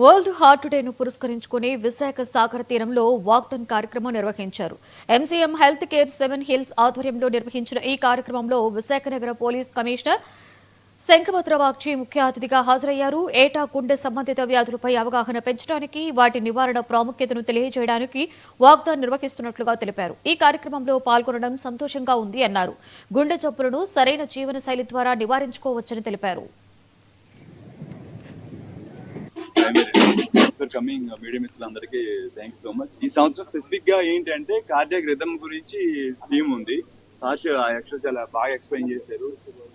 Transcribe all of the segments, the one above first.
World heart డేను పురస్కరించుకుని విశాఖ సాగర తీరంలో వాక్థాన్ కార్యక్రమం నిర్వహించారు. ఎంసీఎం హెల్త్ కేర్ 7 హిల్స్ ఆధ్వర్యంలో నిర్వహించిన ఈ కార్యక్రమంలో విశాఖ నగర పోలీస్ కమిషనర్ శంఖభద్రవాగ్చి ముఖ్య అతిథిగా హాజరయ్యారు. ఏటా గుండె సంబంధిత వ్యాధులపై అవగాహన పెంచడానికి, వాటి నివారణ ప్రాముఖ్యతను తెలియజేయడానికి వాక్థాన్ నిర్వహిస్తున్నట్లుగా తెలిపారు. ఈ కార్యక్రమంలో పాల్గొనడం సంతోషంగా ఉంది అన్నారు. గుండె జబ్బులను సరైన జీవనశైలి ద్వారా నివారించుకోవచ్చని తెలిపారు. కమింగ్ మీడియా మిత్రులందరికీ థ్యాంక్ యూ సో మచ్. ఈ సంవత్సరం స్పెసిఫిక్ గా ఏంటంటే కార్డియాక్ రిథమ్ గురించి థీమ్ ఉంది. సార్ యాక్చువల్ చాలా బాగా ఎక్స్ప్లెయిన్ చేశారు.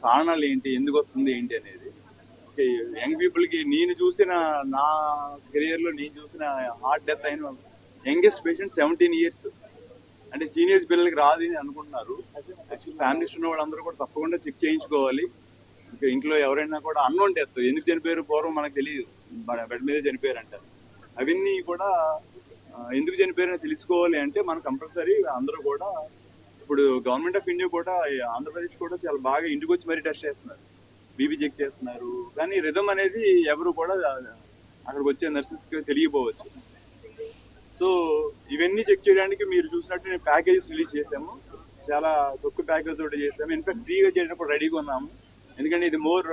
కారణాలు ఏంటి, ఎందుకు వస్తుంది ఏంటి అనేది. ఓకే, యంగ్ పీపుల్ కి నేను చూసిన, నా కెరియర్ లో నేను చూసిన హార్ట్ డెత్ అయిన యంగెస్ట్ పేషెంట్ 17 years. అంటే టీనేజ్ పిల్లలకి రాదు అని అనుకుంటున్నారు. యాక్చువల్ ఫ్యామిలీస్ ఉన్న వాళ్ళందరూ కూడా తప్పకుండా చెక్ చేయించుకోవాలి. ఇంట్లో ఎవరైనా కూడా అన్నోన్ డెత్, ఎందుకు చనిపోయారు పూర్వం మనకు తెలియదు, బెడ్ మీద చనిపోయారు అంటారు. అవన్నీ కూడా ఎందుకు చనిపోయారని తెలుసుకోవాలి అంటే మనం కంపల్సరీ అందరూ కూడా, ఇప్పుడు గవర్నమెంట్ ఆఫ్ ఇండియా కూడా, ఆంధ్రప్రదేశ్ కూడా చాలా బాగా ఇంటికి వచ్చి మరీ టెస్ట్ చేస్తున్నారు, బీపీ చెక్ చేస్తున్నారు. కానీ రిథమ్ అనేది ఎవరు కూడా అక్కడికి వచ్చే నర్సెస్ కి తెలియపోవచ్చు. సో ఇవన్నీ చెక్ చేయడానికి మీరు చూసినట్టు నేను ప్యాకేజెస్ రిలీజ్ చేసాము. చాలా తక్కువ ప్యాకేజ్ తోటి చేసాము. ఇన్ఫాక్ట్ ఫ్రీగా చేయడానికి రెడీగా ఉన్నాము. ఎందుకంటే ఇది మోర్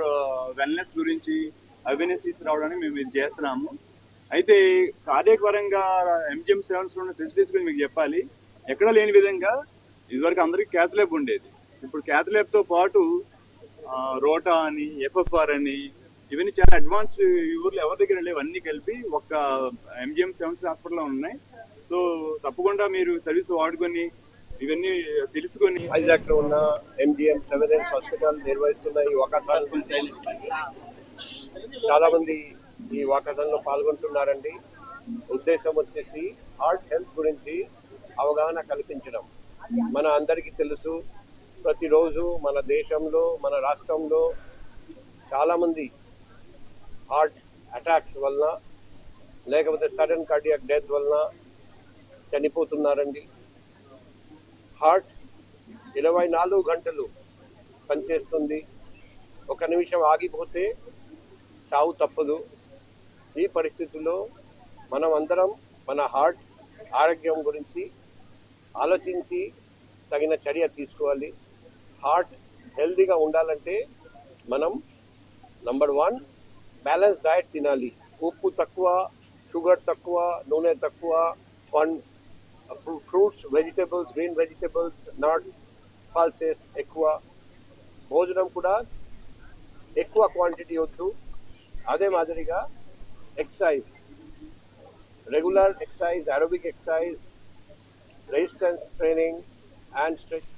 వెల్నెస్ గురించి అవేర్నెస్ తీసుకురావడానికి మేము ఇది చేస్తున్నాము. అయితే కార్డియాక్ పరంగా ఎంజిఎం 7 ఉన్న ఫెసిలిటీస్ గురించి మీకు చెప్పాలి. ఎక్కడ లేని విధంగా ఇదివరకు అందరికీ క్యాత్ ల్యాబ్ ఉండేది. ఇప్పుడు క్యాత్ ల్యాబ్ తో పాటు రోటా అని, ఎఫ్ఎఫ్ఆర్ అని, ఇవన్నీ చాలా అడ్వాన్స్ ఊర్లో ఎవరి దగ్గర లేవు. అన్ని కలిపి ఒక ఎంజిఎం 7 హాస్పిటల్లో ఉన్నాయి. సో తప్పకుండా మీరు సర్వీస్ వాడుకొని ఇవన్నీ తెలుసుకొని వైజాగ్ లో ఉన్న ఎంజిఎం 7 హాస్పిటల్ నిర్వహిస్తున్న ఈ వాకథాన్ చాలా మంది ఈ వాకథాన్ లో పాల్గొంటున్నారండి. ఉద్దేశం వచ్చేసి హార్ట్ హెల్త్ గురించి అవగాహన కల్పించడం. మన అందరికీ తెలుసు, ప్రతిరోజు మన దేశంలో, మన రాష్ట్రంలో చాలా మంది హార్ట్ అటాక్స్ వలన లేకపోతే సడన్ కార్డియాక్ డెత్ వలన చనిపోతున్నారండి. హార్ట్ 24 గంటలు పనిచేస్తుంది. ఒక నిమిషం ఆగిపోతే చావు తప్పదు. ఈ పరిస్థితుల్లో మనం అందరం మన హార్ట్ ఆరోగ్యం గురించి ఆలోచించి తగిన చర్య తీసుకోవాలి. హార్ట్ హెల్తీగా ఉండాలంటే మనం నంబర్ 1 బ్యాలెన్స్ డైట్ తినాలి. ఉప్పు తక్కువ, షుగర్ తక్కువ, నూనె తక్కువ, fruits, vegetables, green vegetables, nuts, pulses ఎక్కువ. భోజనం కూడా ఎక్కువ క్వాంటిటీ వద్దు. అదే మాదిరిగా exercise, regular exercise, aerobic exercise, resistance training and stretch